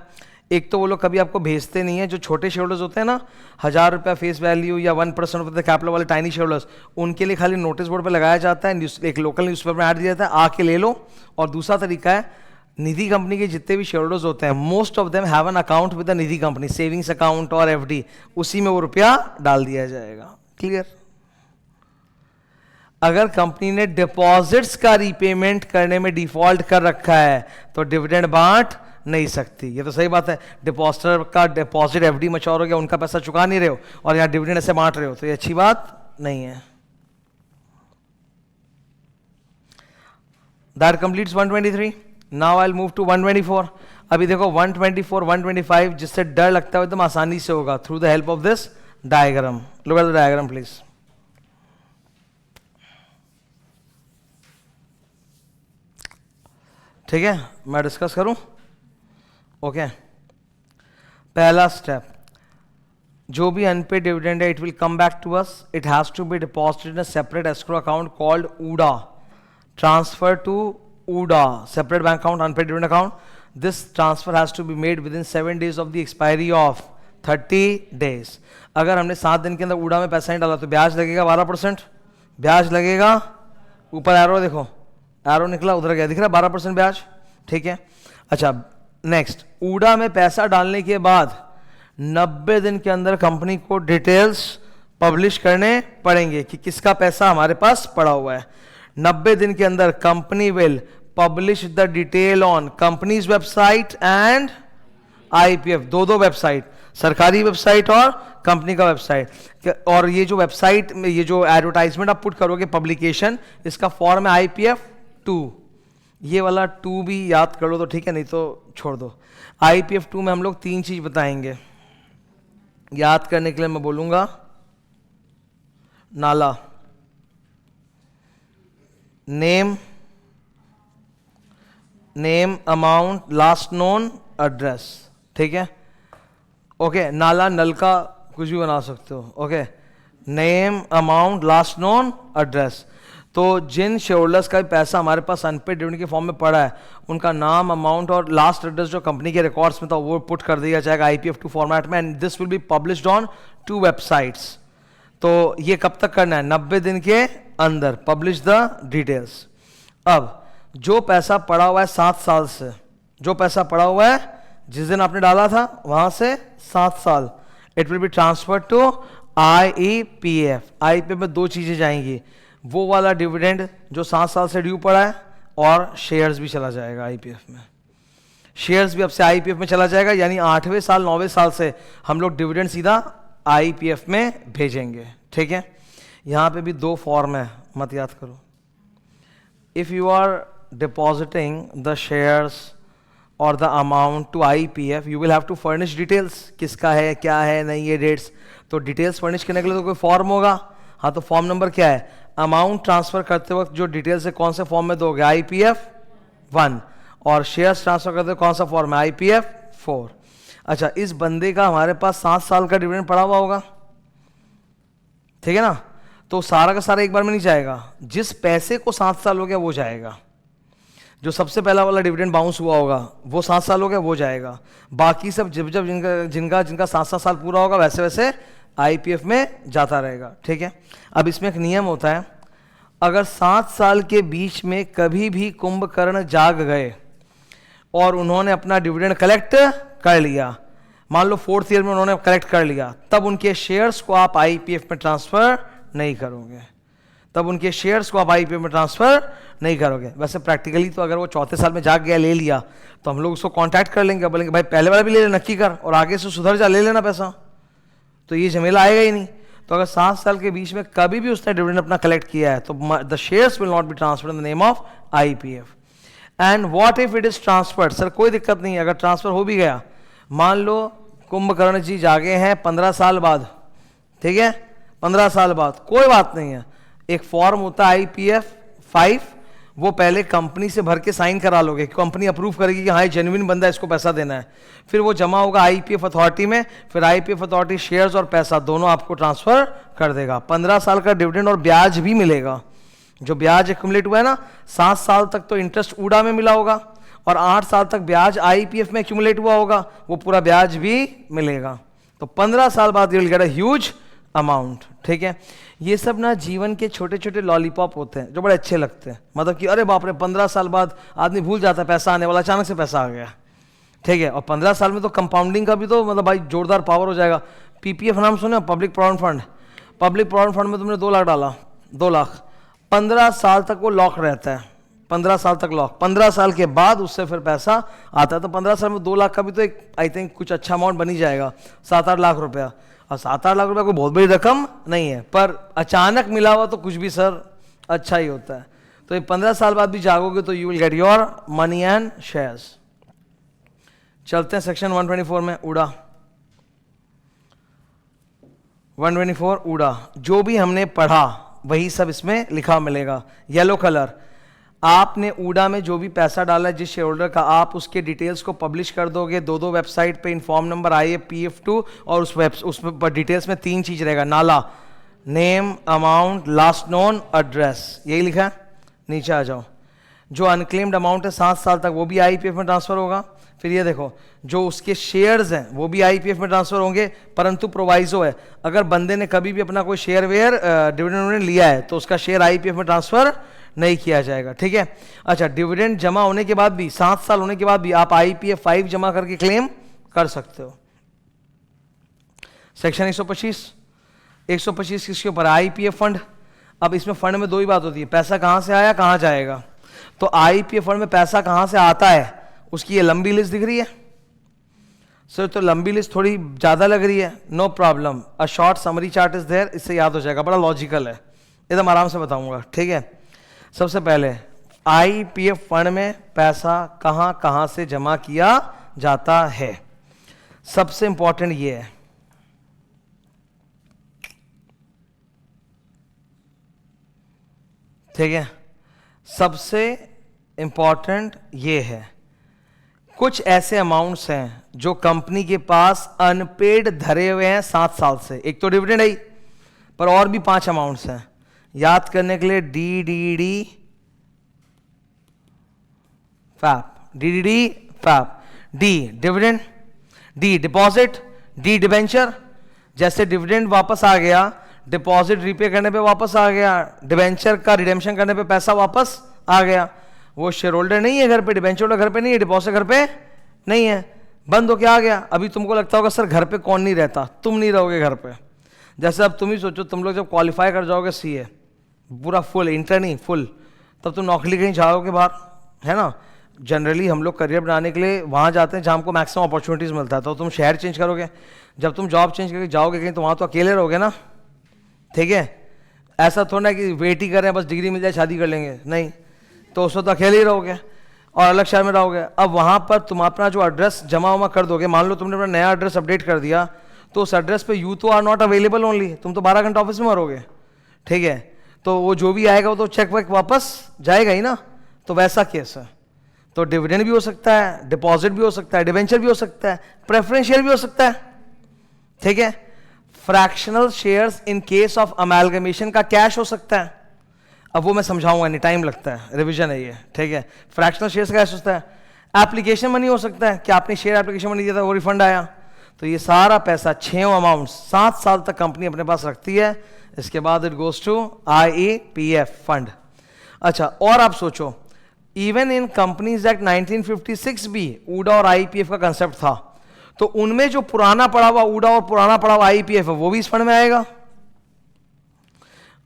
एक तो वो लोग कभी आपको भेजते नहीं है, जो छोटे शेयर होल्डर्स होते हैं ना, 1000 रुपया फेस वैल्यू या 1% ऑफ द कैपिटल वाले टाइनी शेयर होल्डर्स, उनके लिए खाली नोटिस बोर्ड पे लगाया जाता है, एक लोकल न्यूज़पेपर में ऐड दिया जाता है, आके ले लो। और दूसरा तरीका है, निधि कंपनी के जितने भी शेयर होल्डर्स होते हैं, most of them have an account with the Nidhi company, savings account और FD, उसी में वो रुपया डाल दिया जाएगा। क्लियर। अगर कंपनी ने डिपॉजिट्स का रीपेमेंट करने में डिफॉल्ट कर रखा है तो डिविडेंड बांट नहीं सकती, ये तो सही बात है। डिपॉजिटर का डिपॉजिट FD मैच्योर हो गया, उनका पैसा चुका नहीं रहे हो और यहाँ डिविडेंड ऐसे बांट रहे हो, तो ये अच्छी बात नहीं है। That completes 123। Now I will move to 124। अभी देखो 124, 125 जिससे डर लगता है एकदम आसानी से होगा through the help of this diagram. Look at the diagram please. ठीक है, मैं डिस्कस करूं। ओके, पहला स्टेप, जो भी अनपेड डिविडेंड है it will come back to us, it has to be deposited in a separate escrow account called UDA, transfer to UDA, separate bank account, unpaid dividend account. This transfer has to be made within 7 days of the expiry of 30 days. अगर हमने 7 दिन के अंदर ऊडा में पैसा नहीं डाला तो ब्याज लगेगा 12%, ब्याज लगेगा, ऊपर एरो देखो, एरो निकला उधर गया, दिख रहा 12% ब्याज, ठीक है। अच्छा नेक्स्ट, ऊडा में पैसा डालने के बाद 90 दिन के अंदर कंपनी को डिटेल्स पब्लिश करने पड़ेंगे कि किसका पैसा हमारे पास पड़ा हुआ है। 90 दिन के अंदर company will publish the detail on companies website and IPF, दो वेबसाइट, सरकारी वेबसाइट और कंपनी का वेबसाइट। और ये जो वेबसाइट में ये जो एडवर्टाइजमेंट आप पुट करोगे पब्लिकेशन, इसका फॉर्म है आईपीएफ 2। ये वाला 2 भी याद कर लो तो ठीक है, नहीं तो छोड़ दो। आईपीएफ 2 में हम लोग 3 चीज बताएंगे, याद करने के लिए मैं बोलूंगा नाला, name amount, last known, address, ठीक है। ओके, नाला नल का कुछ भी बना सकते हो। Okay, name amount, last known, address. तो जिन शेयरहोल्डर्स का भी पैसा हमारे पास अनपेड डिविडेंड के फॉर्म में पड़ा है, उनका नाम, अमाउंट और लास्ट एड्रेस जो कंपनी के रिकॉर्ड्स में था वो पुट कर दिया जाएगा आईपीएफ 2 फॉर्मेट में, and this will be published on 2 websites. तो ये कब तक करना है? 90 दिन के अंदर पब्लिश द डिटेल्स। अब जो पैसा पड़ा हुआ है 7 साल से, जो पैसा पड़ा हुआ है जिस दिन आपने डाला था वहां से 7 साल, it will be transfer to IEPF. IEPF में 2 चीजें जाएंगी, वो वाला डिविडेंड जो 7 साल से ड्यू पड़ा है, और शेयर्स भी चला जाएगा आईपीएफ में। शेयर्स भी अब से आईपीएफ में चला जाएगा, यानी 8वें साल 9वें साल से हम लोग डिविडेंड सीधा आईपीएफ में भेजेंगे, ठीक है। यहां पे भी 2 फॉर्म है, मत याद करो। If you are depositing the shares or the amount to IPF, you will have to furnish details, किसका है, क्या है, नहीं, ये डेट्स। तो डिटेल्स फर्निश करने के लिए तो कोई फॉर्म होगा। हाँ, तो फॉर्म नंबर क्या है? अमाउंट ट्रांसफर करते वक्त जो डिटेल्स है कौन से फॉर्म में दोगे? IPF 1। और शेयर्स ट्रांसफर करते वक्त कौन सा फॉर्म है? IPF 4। अच्छा, इस बंदे का हमारे पास 7 साल का डिविडेंड पड़ा हुआ होगा, ठीक है ना। तो सारा का सारा एक बार में नहीं जाएगा, जिस पैसे को 7 साल हो गया वो जाएगा। जो सबसे पहला वाला डिविडेंड बाउंस हुआ होगा वो 7 साल हो गया, वो जाएगा। बाकी सब जब जब जिनका 7 साल पूरा होगा वैसे वैसे आईपीएफ में जाता रहेगा, ठीक है। अब इसमें एक नियम होता है, अगर 7 साल के बीच में कभी भी कुंभकर्ण जाग गए और उन्होंने अपना डिविडेंड कलेक्ट कर लिया, मान लो 4th ईयर में उन्होंने कलेक्ट कर लिया, तब उनके शेयर्स को आप आईपीएफ में ट्रांसफर नहीं करोगे, तब उनके शेयर्स को आप आईपीएफ में ट्रांसफर नहीं करोगे। वैसे प्रैक्टिकली तो अगर वो 4थे साल में जाग गया, ले लिया, तो हम लोग उसको कांटेक्ट कर लेंगे, बोलेंगे भाई पहले वाला भी ले ले, नक्की कर, और आगे से सुधर जा, ले लेना पैसा, तो ये झमेला आएगा ही नहीं। तो अगर 7 साल के बीच में कभी भी उसने डिविडेंड अपना कलेक्ट किया है, तो the shares will not be transferred in the name of IPF. And what if it is transferred? Sir कोई दिक्कत नहीं है, अगर ट्रांसफर हो भी गया, मान लो कुंभकर्ण जी जागे हैं 15 साल बाद, ठीक है, 15 साल बाद, कोई बात नहीं है। एक फॉर्म होता है IPF 5, वो पहले कंपनी से भर के साइन करा लोगे, कंपनी अप्रूव करेगी कि हाँ ये जेन्युइन बंदा है, इसको पैसा देना है, फिर वो जमा होगा आईपीएफ अथॉरिटी में, फिर आईपीएफ अथॉरिटी शेयर्स और पैसा दोनों आपको ट्रांसफर कर देगा। 15 साल का डिविडेंड और ब्याज भी मिलेगा। जो ब्याज एक्युमुलेट हुआ है ना, 7 साल तक तो इंटरेस्ट ऊडा में मिला होगा, और 8 साल तक ब्याज आईपीएफ में एक्युमुलेट हुआ होगा, वो पूरा ब्याज भी मिलेगा। तो 15 साल बाद you will get a huge amount, ठीक है। ये सब ना जीवन के छोटे छोटे लॉलीपॉप होते हैं जो बड़े अच्छे लगते हैं, मतलब कि अरे बाप रे 15 साल बाद आदमी भूल जाता है पैसा आने वाला, अचानक से पैसा आ गया, ठीक है। और 15 साल में तो कंपाउंडिंग का भी तो मतलब भाई जोरदार पावर हो जाएगा। पीपीएफ नाम सुने? Public provident fund. Public provident fund में तुमने 2 लाख डाला, 2 लाख, 15 साल तक वो लॉक रहता है, 15 साल तक लॉक, 15 साल के बाद उससे फिर पैसा आता है। तो 15 साल में 2 लाख का भी तो एक आई थिंक कुछ अच्छा अमाउंट बन ही जाएगा, 7-8 लाख रुपया। और 7-8 लाख रुपया कोई बहुत बड़ी रकम नहीं है, पर अचानक मिला हुआ तो कुछ भी सर अच्छा ही होता है। तो ये 15 साल बाद भी जागोगे तो you will get your money and shares. चलते हैं सेक्शन 124 में, ऊडा 124 ऊडा। जो भी हमने पढ़ा वही सब इसमें लिखा मिलेगा, येलो कलर। आपने ऊडा में जो भी पैसा डाला है जिस शेयर होल्डर का, आप उसके डिटेल्स को पब्लिश कर दोगे 2 वेबसाइट पे, इन्फॉर्म नंबर IPF2, और उस डिटेल्स में 3 चीज रहेगा, नाला, name, amount, last known, address, यही लिखा है। नीचे आ जाओ। जो अनक्लेम्ड अमाउंट है 7 साल तक वो भी IPF में ट्रांसफर होगा, फिर ये देखो, जो उसके शेयर्स हैं वो भी आईपीएफ में ट्रांसफर होंगे, परंतु प्रोवाइजो है, अगर बंदे ने कभी भी अपना कोई शेयर वेयर डिविडेंड लिया है तो उसका शेयर आईपीएफ में ट्रांसफर नहीं किया जाएगा, ठीक है। अच्छा, डिविडेंड जमा होने के बाद भी 7 साल होने के बाद भी आप आईपीएफ 5 जमा करके क्लेम कर सकते हो। सेक्शन 125 किसके ऊपर? IPF fund. अब इसमें फंड में दो ही बात होती है, पैसा कहां से आया कहां जाएगा। तो आईपीएफ फंड में पैसा कहां से आता है उसकी ये लंबी लिस्ट दिख रही है सर, तो लंबी लिस्ट थोड़ी ज्यादा लग रही है, no problem, a short summary chart is there, इससे याद हो जाएगा, बड़ा लॉजिकल है, एकदम आराम से बताऊंगा, ठीक है। सबसे पहले आईपीएफ फंड में पैसा कहां कहां से जमा किया जाता है, सबसे इंपॉर्टेंट ये है, ठीक है। सबसे इंपॉर्टेंट ये है, कुछ ऐसे अमाउंट्स हैं जो कंपनी के पास अनपेड धरे हुए हैं 7 साल से, एक तो डिविडेंड है पर और भी 5 अमाउंट्स हैं, याद करने के लिए DDD fap, D dividend, D deposit, D debenture. जैसे डिविडेंड वापस आ गया, डिपॉजिट रीपे करने पे वापस आ गया, डिबेंचर का रिडेम्पशन करने पे पैसा वापस आ गया। वो शेयर होल्डर नहीं है घर पे, डिबेंचर होल्डर घर पे नहीं है, डिपॉजिट घर पे नहीं है, बंद होके आ गया। अभी तुमको लगता होगा सर घर पे कौन नहीं रहता, तुम नहीं रहोगे घर पे। जैसे अब तुम ही सोचो, तुम लोग जब क्वालिफाई कर जाओगे सीए पूरा फुल, इंटर नहीं फुल, तब तुम नौकरी कहीं जाओगे बाहर, है ना। जनरली हम लोग करियर बनाने के लिए वहाँ जाते हैं जहाँ हमको मैक्सिमम अपॉर्चुनिटीज़ मिलता है, तो तुम शहर चेंज करोगे, जब तुम जॉब चेंज करके जाओगे कहीं तो वहाँ तो अकेले रहोगे ना, ठीक है। ऐसा थोड़ा कि वेट ही करें बस डिग्री मिल जाए शादी कर लेंगे, नहीं, तो उस वक्त अकेले ही रहोगे और अलग शहर में रहोगे। अब वहाँ पर तुम अपना जो एड्रेस जमा वमा कर दोगे, मान लो तुमने अपना नया एड्रेस अपडेट कर दिया, तो उस एड्रेस पे यू तो आर नॉट अवेलेबल ओनली, तुम तो 12 घंटा ऑफिस में रहोगे, ठीक है। तो वो जो भी आएगा वो तो चेक वेक वापस जाएगा ही ना, तो वैसा केस है। तो डिविडेंड भी हो सकता है, डिपॉजिट भी हो सकता है, डिवेंचर भी हो सकता है, प्रेफरेंशियल भी हो सकता है, ठीक है। Fractional shares in case of amalgamation का कैश हो सकता है, अब वो मैं समझाऊंगा नहीं, टाइम लगता है, रिवीजन है ये, ठीक है। फ्रैक्शनल शेयर्स का कैश हो सकता है, एप्लीकेशन मनी हो सकता है कि आपने शेयर एप्लीकेशन मनी दिया था वो रिफंड आया, तो ये सारा पैसा 6 अमाउंट 7 साल तक कंपनी अपने पास रखती है, इसके बाद it goes to IPF fund. अच्छा, और आप सोचो, इवन इन कंपनीज एक्ट 1956 भी ऊडा और आईपीएफ का कंसेप्ट था, तो उनमें जो पुराना पड़ा हुआ ऊडा और पुराना पड़ा हुआ आईपीएफ है वो भी इस फंड में आएगा।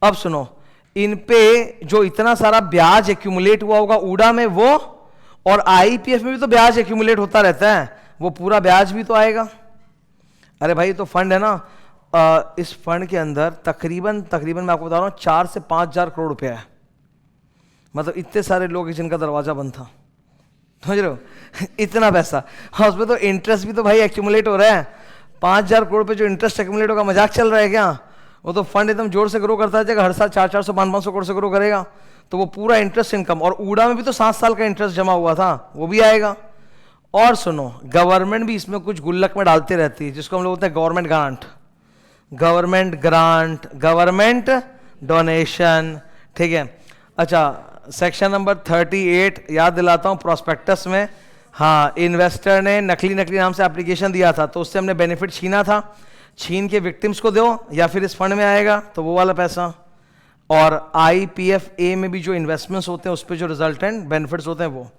अब सुनो, इन पे जो इतना सारा ब्याज एक्यूमुलेट हुआ होगा ऊडा में वो, और आईपीएफ में भी तो ब्याज एक्यूमुलेट होता रहता है, वो पूरा ब्याज भी तो आएगा। अरे भाई, तो फंड है ना, इस फंड के अंदर तकरीबन मैं आपको बता रहा हूं 4 से 5 हजार करोड़ रुपया है, मतलब इतने सारे लोग जिनका दरवाजा बंद था, समझ रहे हो, इतना पैसा। हाँ, उसमें तो इंटरेस्ट भी तो भाई एक्यूमुलेट हो रहा है, 5 हजार करोड़ पे जो इंटरेस्ट एक्यूमुलेट होगा, मजाक चल रहा है क्या? वो तो फंड एकदम जोर से ग्रो करता जाएगा, हर साल 400 500 करोड़ से ग्रो करेगा, तो वो पूरा इंटरेस्ट इनकम, और ऊडा में भी तो 7 साल का इंटरेस्ट जमा हुआ था, वो भी आएगा। और सुनो, गवर्नमेंट भी इसमें कुछ गुल्लक में डालती रहती है, जिसको हम लोग बोलते हैं गवर्नमेंट ग्रांट, गवर्नमेंट डोनेशन, ठीक है। अच्छा, सेक्शन नंबर 38 याद दिलाता हूं, प्रोस्पेक्टस में, हाँ, इन्वेस्टर ने नकली नाम से एप्लीकेशन दिया था, तो उससे हमने बेनिफिट छीना था, छीन के विक्टिम्स को दो या फिर इस फंड में आएगा, तो वो वाला पैसा। और आईपीएफए में भी जो इन्वेस्टमेंट्स होते हैं उस पर जो रिजल्टेंट बेनिफिट्स होते हैं वो।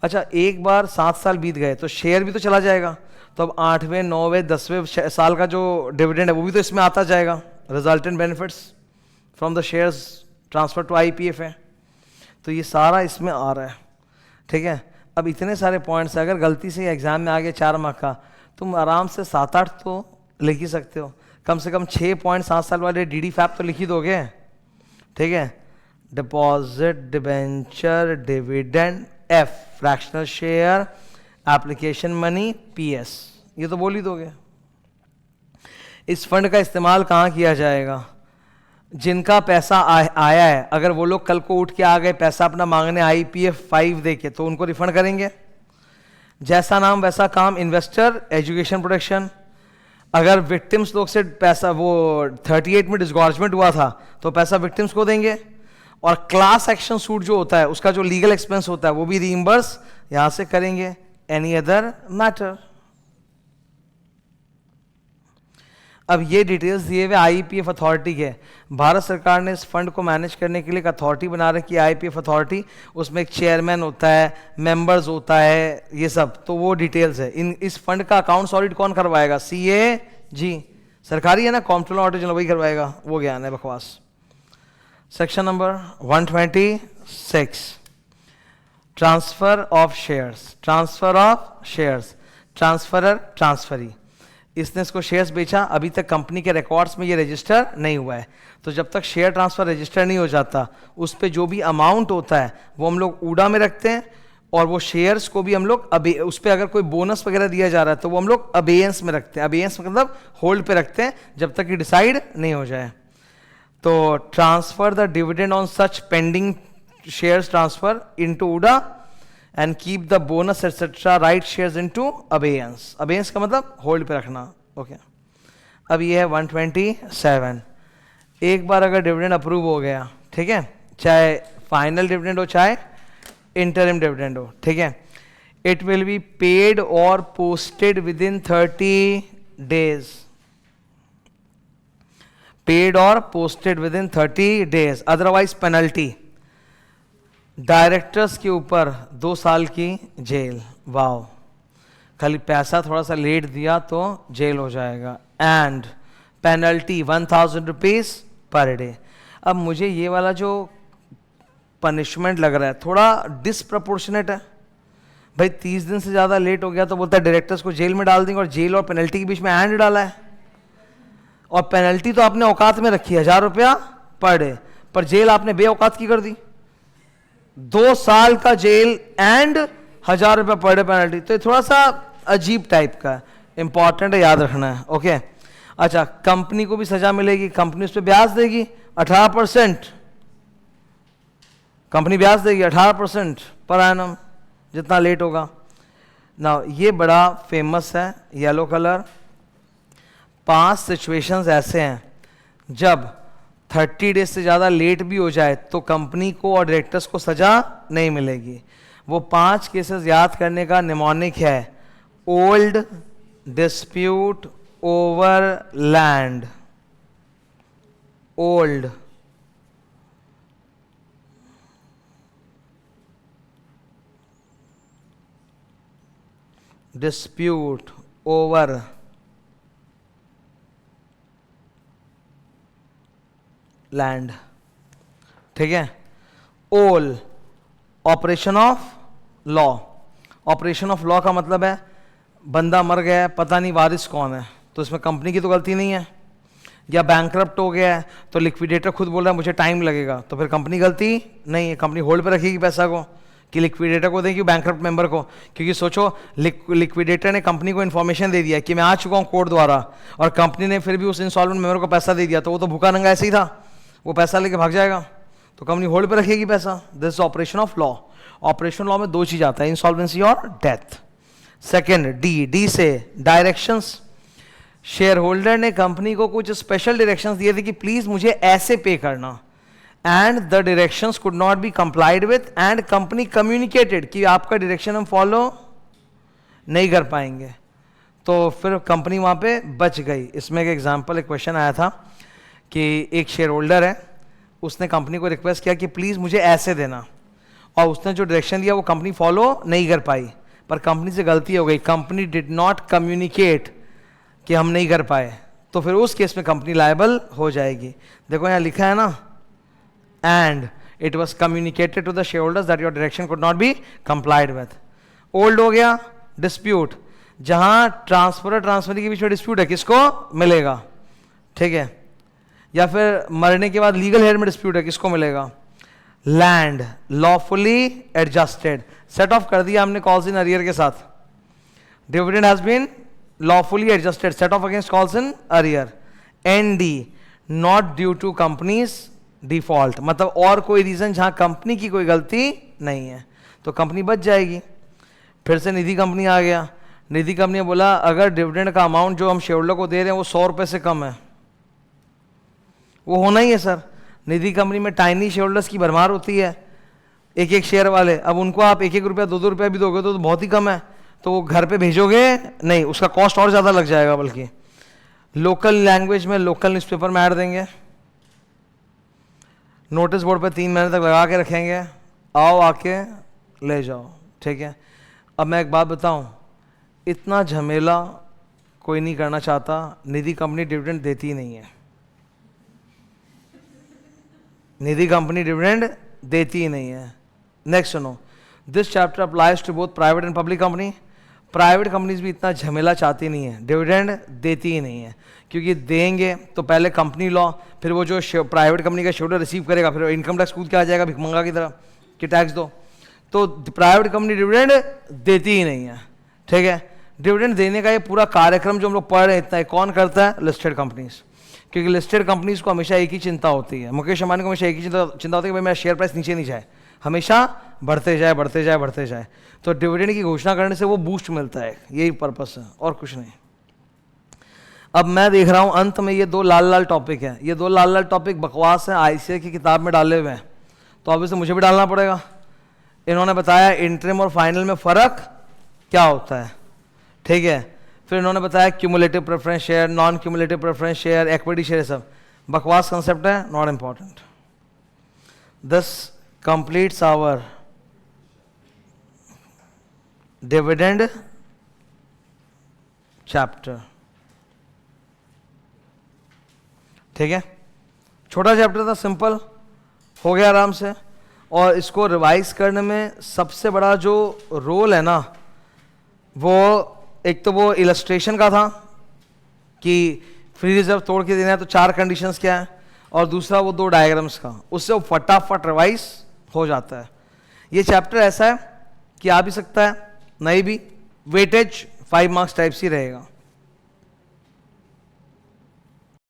अच्छा, एक बार 7 साल बीत गए तो शेयर भी तो चला जाएगा, तो अब 8वें 9वें 10वें साल का जो डिविडेंड है वो भी तो इसमें आता जाएगा, resultant benefits from the shares transfer to IPF है, तो ये सारा इसमें आ रहा है, ठीक है। अब इतने सारे पॉइंट्स है, अगर गलती से एग्जाम में आ गए 4 मार्क का, तुम आराम से 7-8 तो लिख ही सकते हो, कम से कम 6 पॉइंट 7 साल वाले डीडी फैप तो लिख ही दोगे, ठीक है। Deposit, debenture, dividend, F fractional share, application money, PS, ये तो बोल ही दोगे। इस फंड का इस्तेमाल कहाँ किया जाएगा? जिनका पैसा आया है, अगर वो लोग कल को उठ के आ गए पैसा अपना मांगने आईपीएफ 5 देके, तो उनको रिफंड करेंगे। जैसा नाम वैसा काम, इन्वेस्टर, एजुकेशन प्रोटेक्शन। अगर विक्टिम्स लोग से पैसा वो 38 में डिसगॉर्जमेंट हुआ था तो पैसा विक्टिम्स को देंगे, और क्लास एक्शन सूट जो होता है उसका जो लीगल एक्सपेंस होता है वो भी रीइंबर्स यहाँ से करेंगे, एनी अदर मैटर। अब ये डिटेल्स दिए हुए आईपीएफ अथॉरिटी के, भारत सरकार ने इस फंड को मैनेज करने के लिए एक अथॉरिटी बना रखी है आईपीएफ अथॉरिटी, उसमें एक चेयरमैन होता है, मेंबर्स होता है, ये सब, तो वो डिटेल्स है। इस फंड का अकाउंट्स ऑडिट कौन करवाएगा? CAG, सरकारी है ना, कॉम्प्ट्रोलर ऑडिट वही करवाएगा, वो ज्ञान है बकवास। Section number 126, transfer of shares. Transfer of shares, transferor transferee, इसने इसको शेयर्स बेचा, अभी तक कंपनी के रिकॉर्ड्स में ये रजिस्टर नहीं हुआ है, तो जब तक शेयर ट्रांसफर रजिस्टर नहीं हो जाता उस पे जो भी अमाउंट होता है वो हम लोग ऊडा में रखते हैं, और वो शेयर्स को भी हम लोग उस पर अगर कोई बोनस वगैरह दिया जा रहा है तो वो हम लोग अबेयंस में रखते हैं। अबेयंस मतलब होल्ड पे रखते हैं जब तक कि डिसाइड नहीं हो जाए। तो transfer the dividend on such pending shares transfer into UDA and keep the bonus etcetera right shares into abeyance. Abeyance का मतलब होल्ड पे रखना। ओके, अब ये है 127। एक बार अगर डिविडेंड अप्रूव हो गया, ठीक है, चाहे फाइनल डिविडेंड हो चाहे इंटरिम डिविडेंड हो, ठीक है, इट विल बी पेड और posted within 30 days. Paid और posted within 30 days, otherwise penalty, directors के ऊपर 2 साल की जेल। वाओ, खाली पैसा थोड़ा सा लेट दिया तो जेल हो जाएगा। And penalty 1000 rupees per day. अब मुझे ये वाला जो पनिशमेंट लग रहा है थोड़ा डिसप्रपोर्शनेट है भाई। 30 दिन से ज़्यादा लेट हो गया तो बोलता है डायरेक्टर्स को जेल में डाल देंगे, और जेल और पेनल्टी के बीच में एंड डाला है। और पेनल्टी तो आपने औकात में रखी है 1000 रुपया पर डे, पर जेल आपने बेऔकात की कर दी, 2 साल का जेल एंड 1000 रुपया पर डे पेनल्टी। तो थोड़ा सा अजीब टाइप का, इंपॉर्टेंट है, याद रखना है। ओके, अच्छा, कंपनी को भी सजा मिलेगी, कंपनी उस पर ब्याज देगी 18%, कंपनी ब्याज देगी 18% पर एनम जितना लेट होगा ना। ये बड़ा फेमस है, येलो कलर। 5 सिचुएशंस ऐसे हैं जब 30 डेज से ज़्यादा लेट भी हो जाए तो कंपनी को और डायरेक्टर्स को सजा नहीं मिलेगी। वो 5 केसेस याद करने का निमोनिक है: old dispute over land, old dispute over land, ठीक है। ओल, operation of law. Operation of law का मतलब है बंदा मर गया है, पता नहीं वारिस कौन है, तो इसमें कंपनी की तो गलती नहीं है। या बैंकरप्ट हो गया है तो लिक्विडेटर खुद बोल रहा है मुझे टाइम लगेगा, तो फिर कंपनी गलती नहीं है, कंपनी होल्ड पे रखेगी पैसा को कि लिक्विडेटर को देगी बैंकरप्ट मेंबर को। क्योंकि सोचो लिक्विडेटर ने कंपनी को इन्फॉर्मेशन दे दिया कि मैं आ चुका हूँ कोर्ट द्वारा, और कंपनी ने फिर भी उस इंसॉल्वेंट मेंबर को पैसा दे दिया, तो वो तो भूखा नंगा ऐसे ही था, वो पैसा लेके भाग जाएगा, तो कंपनी होल्ड पे रखेगी पैसा। This is operation of law. Operation law में 2 चीज आता है, इंसॉल्वेंसी और डेथ। सेकेंड, डी से डायरेक्शंस। शेयर होल्डर ने कंपनी को कुछ स्पेशल डायरेक्शंस दिए थे कि प्लीज मुझे ऐसे पे करना, and the directions could not be complied with, and company communicated कि आपका डायरेक्शन हम फॉलो नहीं कर पाएंगे, तो फिर कंपनी वहां पे बच गई। इसमें एक एग्जांपल, एक क्वेश्चन आया था कि एक शेयर होल्डर है, उसने कंपनी को रिक्वेस्ट किया कि प्लीज मुझे ऐसे देना, और उसने जो डायरेक्शन दिया वो कंपनी फॉलो नहीं कर पाई, पर कंपनी से गलती हो गई, कंपनी डिड नॉट कम्युनिकेट कि हम नहीं कर पाए, तो फिर उस केस में कंपनी लायबल हो जाएगी। देखो यहाँ लिखा है ना, and it was communicated to the share holders that your direction could not be complied with. Old हो गया डिस्प्यूट, जहां ट्रांसफर ट्रांसफरी के बीच में डिस्प्यूट है, किसको मिलेगा, ठीक है। या फिर मरने के बाद लीगल हेयर में डिस्प्यूट है, किसको मिलेगा। Land, lawfully adjusted, set off कर दिया हमने कॉल्स इन अरियर के साथ, dividend has been lawfully adjusted, set off against calls in arrear. And, not due to companies default, मतलब और कोई रीजन जहां कंपनी की कोई गलती नहीं है, तो कंपनी बच जाएगी। फिर से निधि कंपनी आ गया, निधि कंपनी बोला अगर डिविडेंड का अमाउंट जो हम शेयर होल्डर को दे रहे हैं वो 100 रुपए से कम है, वो होना ही है सर। निधि कंपनी में टाइनी शेयर होल्डर्स की भरमार होती है, एक शेयर वाले, अब उनको आप 1-1 रुपया 2-2 रुपया भी दोगे तो बहुत ही कम है, तो वो घर पे भेजोगे नहीं, उसका कॉस्ट और ज़्यादा लग जाएगा। बल्कि लोकल लैंग्वेज में लोकल न्यूज़पेपर में ऐड देंगे, नोटिस बोर्ड पे 3 महीने तक लगा के रखेंगे, आओ आके ले जाओ, ठीक है। अब मैं एक बात बताऊं, इतना झमेला कोई नहीं करना चाहता। निधि कंपनी डिविडेंड देती ही नहीं है, निधि कंपनी डिविडेंड देती ही नहीं है। नेक्स्ट सुनो, this chapter applies to both private and public company. Private companies भी इतना झमेला चाहती नहीं है, डिविडेंड देती ही नहीं है, क्योंकि देंगे तो पहले कंपनी लॉ, फिर वो जो प्राइवेट कंपनी का शेड्यूल रिसीव करेगा, फिर इनकम टैक्स कूद के आ जाएगा भिखमंगा की तरह कि टैक्स दो। तो प्राइवेट कंपनी डिविडेंड देती ही नहीं है, ठीक है। डिविडेंड देने का ये पूरा कार्यक्रम जो हम लोग पढ़ रहे हैं, इतना कौन करता है? Listed companies. क्योंकि लिस्टेड कंपनीज को हमेशा एक ही चिंता होती है, मुकेश अंबानी को हमेशा एक ही चिंता होती है कि भाई मेरा शेयर प्राइस नीचे नहीं जाए, हमेशा बढ़ते जाए बढ़ते जाए बढ़ते जाए। तो डिविडेंड की घोषणा करने से वो बूस्ट मिलता है, यही पर्पस है और कुछ नहीं। अब मैं देख रहा हूं अंत में ये 2 लाल लाल टॉपिक है, ये 2 लाल लाल टॉपिक बकवास है, आईसीए की किताब में डाले हुए हैं, तो अब इसे मुझे भी डालना पड़ेगा। इन्होंने बताया इंटरिम और फाइनल में फ़र्क क्या होता है, ठीक है। फिर इन्होंने बताया cumulative preference share, non cumulative preference share, equity share, सब बकवास कंसेप्ट है, not important. This completes our dividend chapter, ठीक है। छोटा चैप्टर था, सिंपल हो गया आराम से। और इसको रिवाइज करने में सबसे बड़ा जो रोल है ना, वो एक तो वो इलस्ट्रेशन का था कि फ्री रिजर्व तोड़ के देना है तो 4 कंडीशंस क्या है, और दूसरा वो 2 डायग्राम्स का, उससे वो फटाफट रिवाइज हो जाता है। ये चैप्टर ऐसा है कि आ भी सकता है, नहीं भी, वेटेज 5 मार्क्स टाइप से रहेगा।